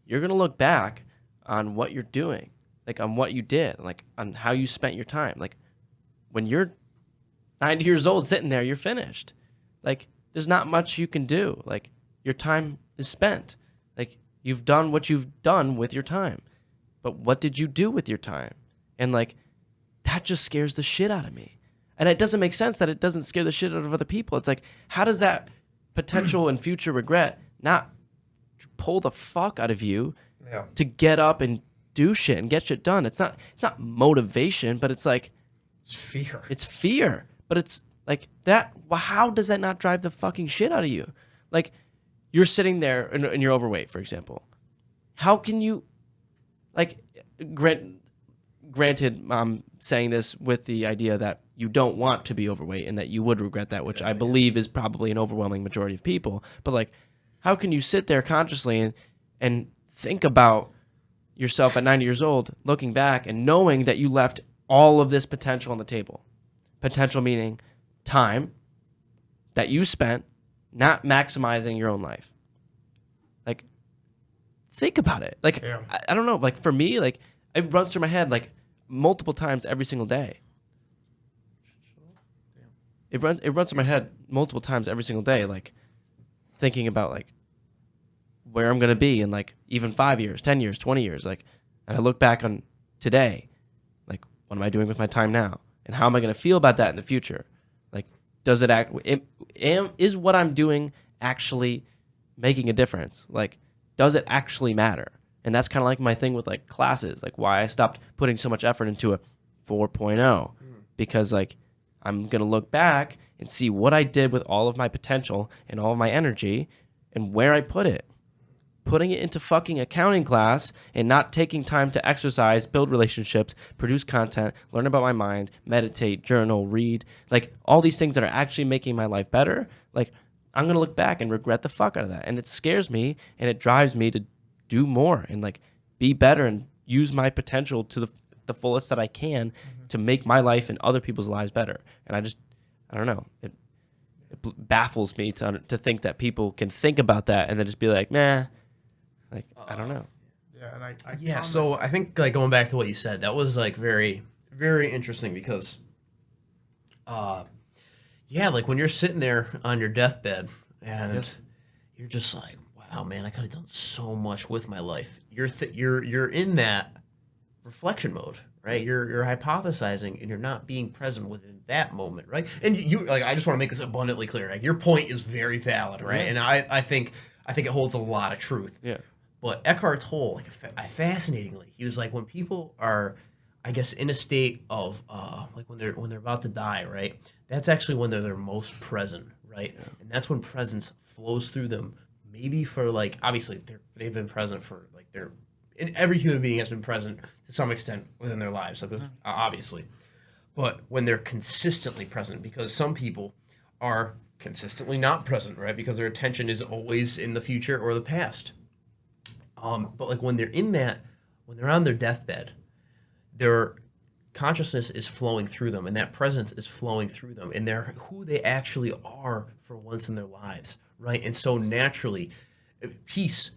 you're gonna look back on what you're doing, like on what you did, like on how you spent your time. Like, when you're 90 years old, sitting there, you're finished. Like, there's not much you can do. Like, your time is spent. Like, you've done what you've done with your time. But what did you do with your time? And like, that just scares the shit out of me. And it doesn't make sense that it doesn't scare the shit out of other people. It's like, how does that potential and future regret not pull the fuck out of you to get up and do shit and get shit done. It's not motivation, but it's like It's fear. it's fear. But it's like that. Well, how does that not drive the fucking shit out of you? Like, you're sitting there and you're overweight, for example. How can you, like, granted, I'm saying this with the idea that you don't want to be overweight and that you would regret that, which I believe is probably an overwhelming majority of people. But, like, how can you sit there consciously and think about yourself at 90 years old, looking back and knowing that you left all of this potential on the table? Potential meaning time that you spent not maximizing your own life. Like, think about it. Like, Yeah. I don't know. Like, for me, like, it runs through my head, like, multiple times every single day. It runs through my head multiple times every single day, like, thinking about, like, where I'm going to be in, like, even 5 years, 10 years, 20 years. Like, and I look back on today, like, what am I doing with my time now? And how am I going to feel about that in the future? Like, does is what I'm doing actually making a difference? Like, does it actually matter? And that's kind of like my thing with, like, classes, like, why I stopped putting so much effort into a 4.0, because, like, I'm going to look back and see what I did with all of my potential and all of my energy and where I put it. Putting it into fucking accounting class and not taking time to exercise, build relationships, produce content, learn about my mind, meditate, journal, read, like, all these things that are actually making my life better. Like, I'm going to look back and regret the fuck out of that. And it scares me and it drives me to do more and, like, be better and use my potential to the fullest that I can to make my life and other people's lives better. And I don't know. It baffles me to think that people can think about that and then just be like, nah. Like, I don't know. Yeah, and Yeah, so I think, like, going back to what you said, that was, like, very, very interesting because, yeah, like, when you're sitting there on your deathbed and you're just like, wow, man, I could have done so much with my life. You're in that reflection mode, right? You're hypothesizing and you're not being present within that moment, right? And you like, I just want to make this abundantly clear. Like, your point is very valid, right? Yeah. And I think it holds a lot of truth. Yeah. But Eckhart Tolle, like, fascinatingly, he was like, when people are, I guess, in a state of like, when they're about to die, right? That's actually when they're their most present, right? Yeah. And that's when presence flows through them. Maybe for, like, obviously they've been present for, like, and every human being has been present to some extent within their lives, like, obviously. But when they're consistently present, because some people are consistently not present, right? Because their attention is always in the future or the past. But, like, when they're on their deathbed, their consciousness is flowing through them, and that presence is flowing through them, and they're who they actually are for once in their lives, right? And so naturally, peace,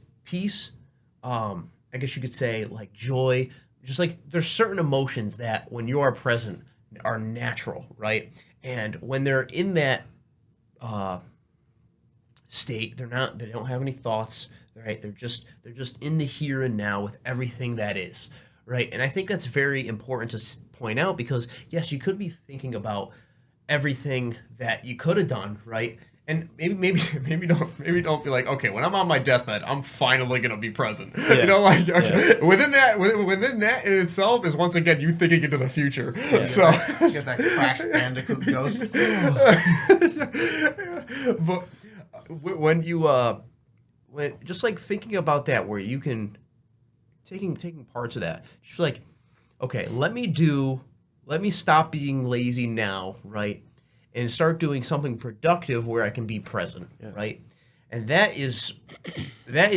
I guess you could say, like, joy, just, like, there's certain emotions that when you are present are natural, right? And when they're in that state, they don't have any thoughts, right? They're just in the here and now with everything that is, right? And I think that's very important to point out because, yes, you could be thinking about everything that you could have done, right? And maybe don't be like, okay, when I'm on my deathbed, I'm finally gonna be present. Yeah. You know, like, okay, yeah. within that in itself is, once again, you thinking into the future. Yeah. So get that Crash Bandicoot ghost. But when you when just, like, thinking about that, where you can taking parts of that, just be like, okay, let me stop being lazy now, right? And start doing something productive where I can be present, right? And that is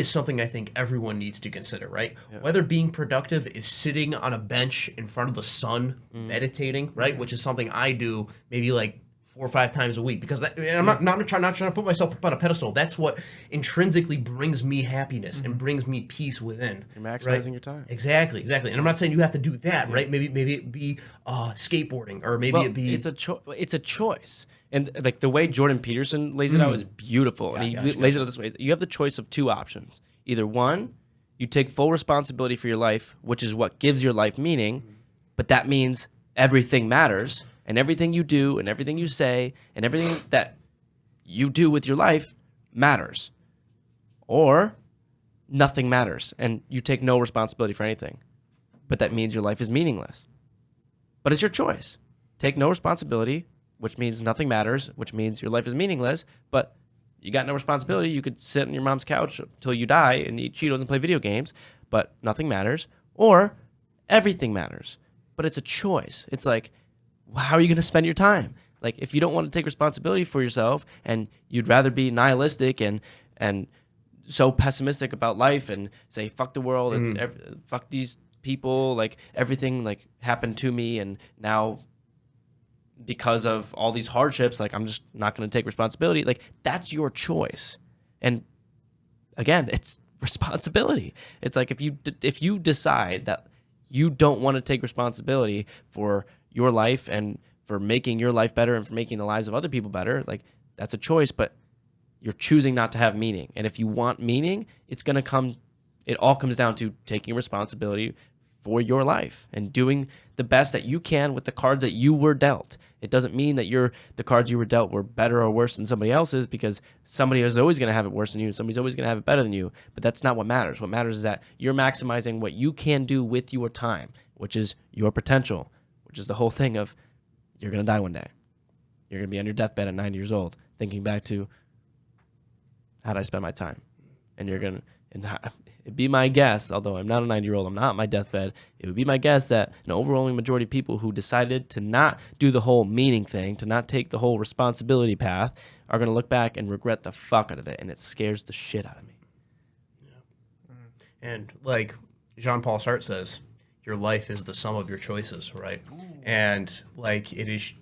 something I think everyone needs to consider, right? Yeah. Whether being productive is sitting on a bench in front of the sun, meditating, right? Which is something I do maybe, like, 4 or 5 times a week, because and I'm not trying to put myself up on a pedestal. That's what intrinsically brings me happiness and brings me peace within. You're maximizing, right? Your time. Exactly. And I'm not saying you have to do that, right? Maybe it be skateboarding, or maybe it be. It's a choice, and, like, the way Jordan Peterson lays it out is beautiful, and he lays it out this way: you have the choice of 2 options. Either one, you take full responsibility for your life, which is what gives your life meaning, but that means everything matters. And everything you do and everything you say and everything that you do with your life matters. Or nothing matters and you take no responsibility for anything. but that means your life is meaningless. But it's your choice. Take no responsibility, which means nothing matters, which means your life is meaningless, but you got no responsibility. You could sit on your mom's couch until you die and eat Cheetos and play video games, but nothing matters. Or everything matters, but it's a choice. It's like, how are you going to spend your time? Like, if you don't want to take responsibility for yourself and you'd rather be nihilistic and so pessimistic about life and say, fuck the world, fuck these people, like everything like happened to me, and now because of all these hardships, like I'm just not going to take responsibility. Like, that's your choice. And again, it's responsibility. It's like if you decide that you don't want to take responsibility for your life and for making your life better and for making the lives of other people better, like that's a choice, but you're choosing not to have meaning. And if you want meaning, it all comes down to taking responsibility for your life and doing the best that you can with the cards that you were dealt. It doesn't mean that the cards you were dealt were better or worse than somebody else's, because somebody is always going to have it worse than you. Somebody's always going to have it better than you. But that's not what matters. What matters is that you're maximizing what you can do with your time, which is your potential, which is the whole thing of you're going to die one day. You're going to be on your deathbed at 90 years old, thinking back to how did I spend my time? And it'd be my guess, although I'm not a 90-year-old, I'm not on my deathbed, it would be my guess that an overwhelming majority of people who decided to not do the whole meaning thing, to not take the whole responsibility path, are going to look back and regret the fuck out of it, and it scares the shit out of me. Yeah. And like Jean-Paul Sartre says, your life is the sum of your choices, right? Ooh. And like it is,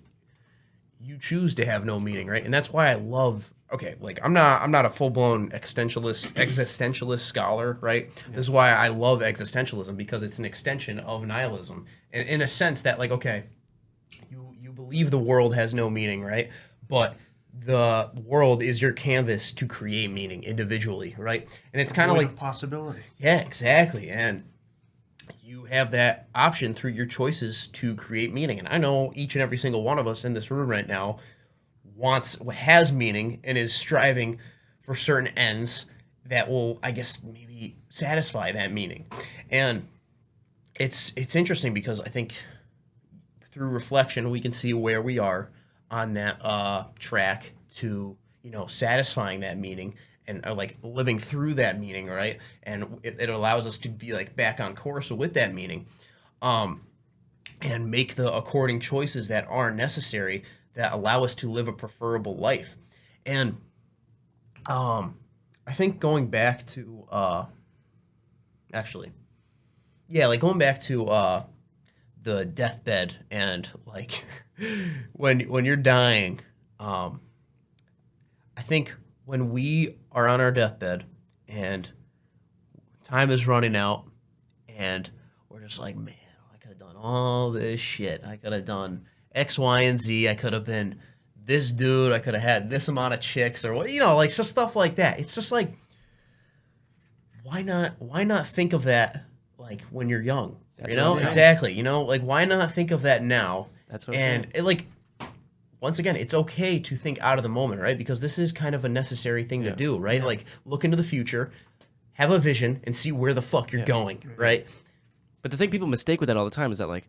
you choose to have no meaning, right? And that's why I love. Okay, like I'm not a full-blown existentialist scholar, right? Yeah. This is why I love existentialism, because it's an extension of nihilism, and in a sense that, like, okay, you believe the world has no meaning, right? But the world is your canvas to create meaning individually, right? And it's kind of like possibility. Yeah, exactly, and you have that option through your choices to create meaning. And I know each and every single one of us in this room right now has meaning and is striving for certain ends that will, I guess, maybe satisfy that meaning. And it's interesting because I think through reflection we can see where we are on that track to, satisfying that meaning and like living through that meaning, right? And it allows us to be like back on course with that meaning, and make the according choices that are necessary that allow us to live a preferable life. And I think going back to going back to the deathbed and like when you're dying, I think when we are on our deathbed and time is running out and we're just like, man, I could have done all this shit. I could have done X, Y, and Z. I could have been this dude. I could have had this amount of chicks, or what, like just stuff like that. It's just like, why not think of that like when you're young? Exactly. Like why not think of that now? That's what and it, like, once again, it's okay to think out of the moment, right? Because this is kind of a necessary thing to do, right? Yeah. Like look into the future, have a vision, and see where the fuck you're going, right? But the thing people mistake with that all the time is that like,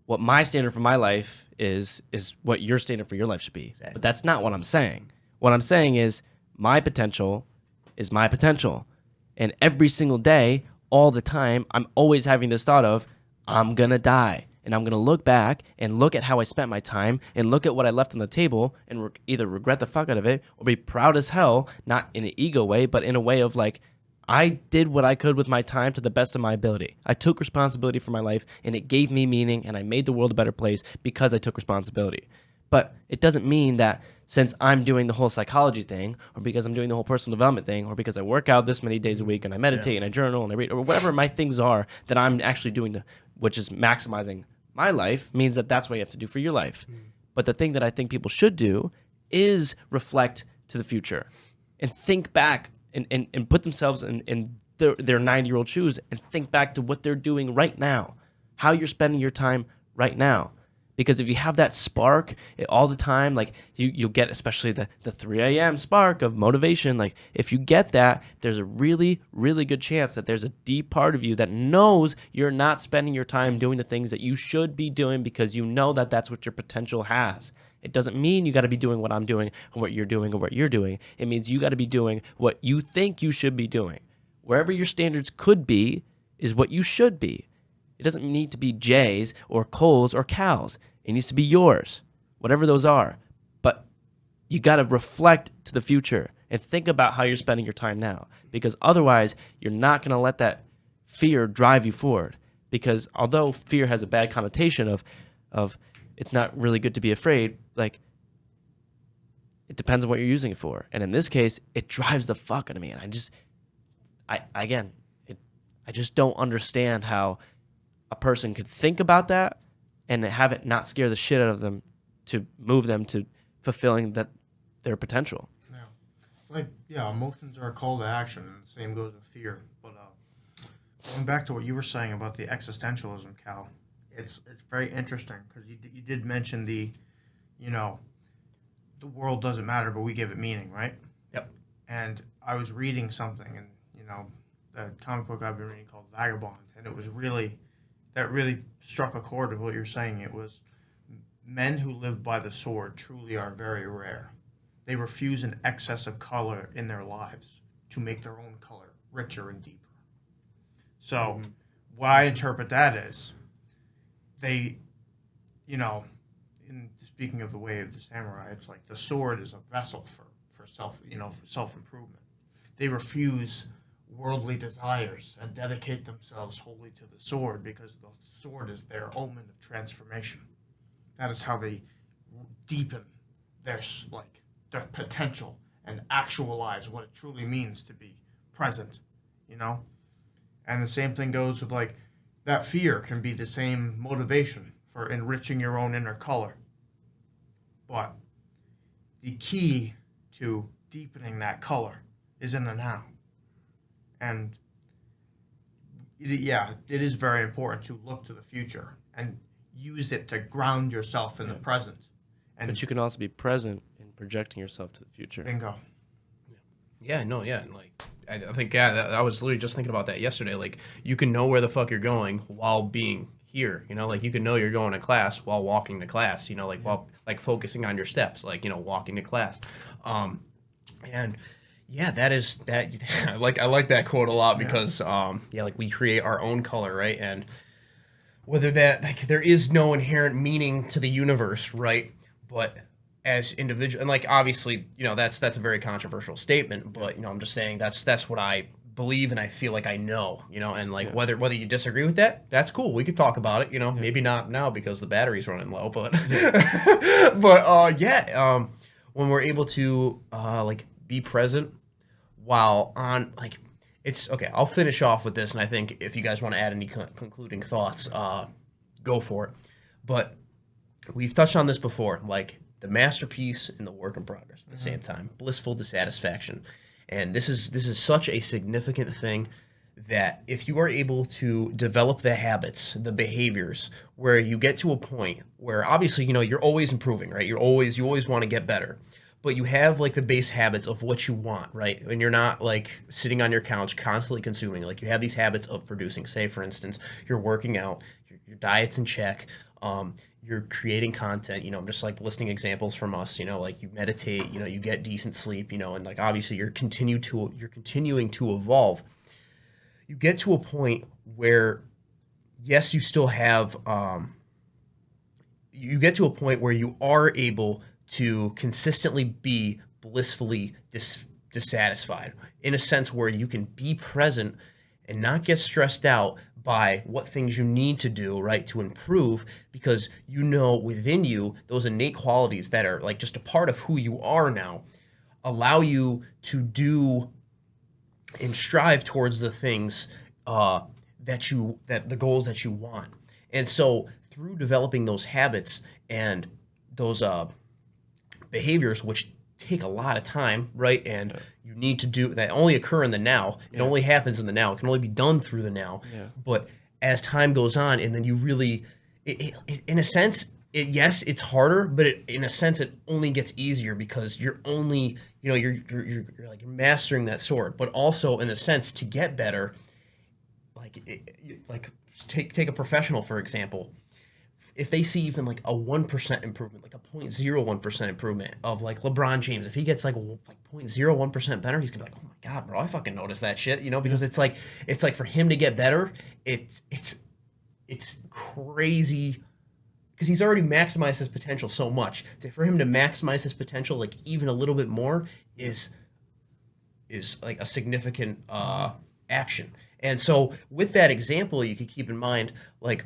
what my standard for my life is what your standard for your life should be. Exactly. But that's not what I'm saying. What I'm saying is my potential is my potential. And every single day, all the time, I'm always having this thought of, I'm going to die. And I'm going to look back and look at how I spent my time and look at what I left on the table and either regret the fuck out of it or be proud as hell, not in an ego way, but in a way of like, I did what I could with my time to the best of my ability. I took responsibility for my life, and it gave me meaning, and I made the world a better place because I took responsibility. But it doesn't mean that since I'm doing the whole psychology thing, or because I'm doing the whole personal development thing, or because I work out this many days a week, and I meditate, and I journal, and I read, or whatever my things are that I'm actually doing, which is maximizing my life, means that that's what you have to do for your life. But the thing that I think people should do is reflect to the future and think back and put themselves in their 90-year-old shoes and think back to what they're doing right now, how you're spending your time right now. Because if you have that spark all the time, like you'll get, especially the 3 a.m. spark of motivation. Like if you get that, there's a really, really good chance that there's a deep part of you that knows you're not spending your time doing the things that you should be doing because you know that that's what your potential has. It doesn't mean you got to be doing what I'm doing or what you're doing or what you're doing. It means you got to be doing what you think you should be doing. Wherever your standards could be is what you should be. It doesn't need to be Jay's or Cole's or Cal's. It needs to be yours, whatever those are. But you got to reflect to the future and think about how you're spending your time now, because otherwise you're not going to let that fear drive you forward. Because although fear has a bad connotation of it's not really good to be afraid, like it depends on what you're using it for. And in this case, it drives the fuck out of me. And I just don't understand how a person could think about that and have it not scare the shit out of them to move them to fulfilling their potential. Yeah. It's like, emotions are a call to action, and the same goes with fear. But going back to what you were saying about the existentialism, Cal, it's very interesting because you did mention the world doesn't matter, but we give it meaning, right? Yep. And I was reading something, and the comic book I've been reading called Vagabond, and it was that really struck a chord with what you're saying. It was, men who live by the sword truly are very rare. They refuse an excess of color in their lives to make their own color richer and deeper. So what I interpret that is, they, in speaking of the way of the samurai, it's like the sword is a vessel for self-improvement. They refuse worldly desires and dedicate themselves wholly to the sword because the sword is their omen of transformation. That is how they deepen their potential and actualize what it truly means to be present, And the same thing goes with that fear can be the same motivation for enriching your own inner color. But the key to deepening that color is in the now. And it is very important to look to the future and use it to ground yourself in the present. But you can also be present in projecting yourself to the future. Bingo. Yeah, no, yeah. And I think, I was literally just thinking about that yesterday. Like, you can know where the fuck you're going while being here, you can know you're going to class while walking to class, while focusing on your steps, walking to class. And yeah, that is that. I like that quote a lot because, we create our own color, right? And whether that, there is no inherent meaning to the universe, right? But as individual, and obviously, that's a very controversial statement, but I'm just saying that's what I believe and I feel like I know, and whether you disagree with that, that's cool. We could talk about it, maybe not now because the battery's running low, but when we're able to be present while on it's okay. I'll finish off with this, and I think if you guys want to add any concluding thoughts, go for it. But we've touched on this before, the masterpiece and the work in progress at the same time, blissful dissatisfaction. And this is such a significant thing that if you are able to develop the habits, the behaviors, where you get to a point where obviously, you're always improving, right? You always want to get better, but you have the base habits of what you want, right? And you're not sitting on your couch constantly consuming, you have these habits of producing. Say, for instance, you're working out, your diet's in check, you're creating content, I'm just listing examples from us, you meditate, you get decent sleep, and obviously you're continuing to evolve. You get to a point where, yes, you still have, you get to a point where you are able to consistently be blissfully dissatisfied, in a sense where you can be present and not get stressed out by what things you need to do, right, to improve, because within you, those innate qualities that are just a part of who you are now allow you to do and strive towards the things that the goals that you want. And so through developing those habits and those behaviors, which take a lot of time, right? And you need to do that, only occur in the now. It only happens in the now. It can only be done through the now. Yeah. But as time goes on, and then you really, in a sense, yes, it's harder, but in a sense, it only gets easier because you're only, you're like you're mastering that sword. But also, in a sense, to get better, like take a professional for example. If they see even like a 1% improvement, like a 0.01% improvement of like LeBron James, if he gets like 0.01% better, he's gonna be like, oh my god, bro, I fucking noticed that shit, because it's like for him to get better, it's crazy because he's already maximized his potential so much. So for him to maximize his potential like even a little bit more is like a significant action. And so with that example, you could keep in mind like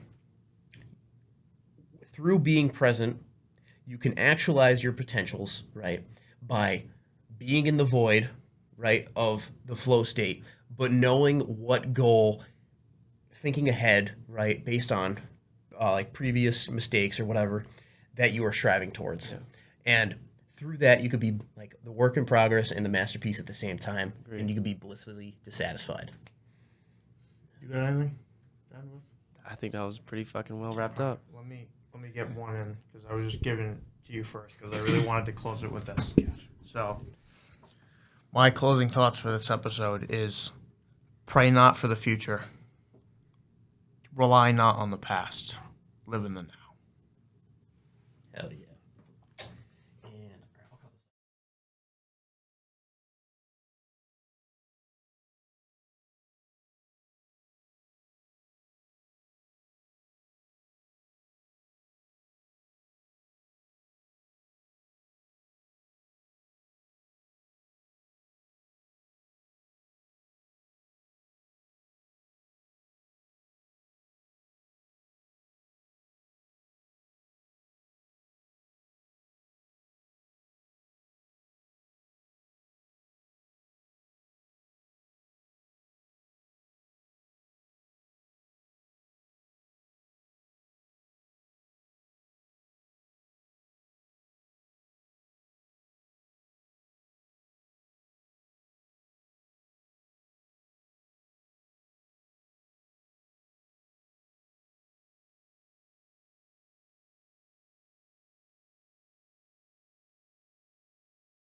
through being present, you can actualize your potentials, right? By being in the void, right, of the flow state, but knowing what goal, thinking ahead, right, based on like previous mistakes or whatever that you are striving towards. Yeah. And through that, you could be like the work in progress and the masterpiece at the same time, Agreed. and you could be blissfully dissatisfied. You got anything? I think that was pretty fucking well wrapped up. Let me get one in because I was just giving it to you first because I really wanted to close it with this. So, my closing thoughts for this episode is: pray not for the future, rely not on the past, live in the now. Hell yeah.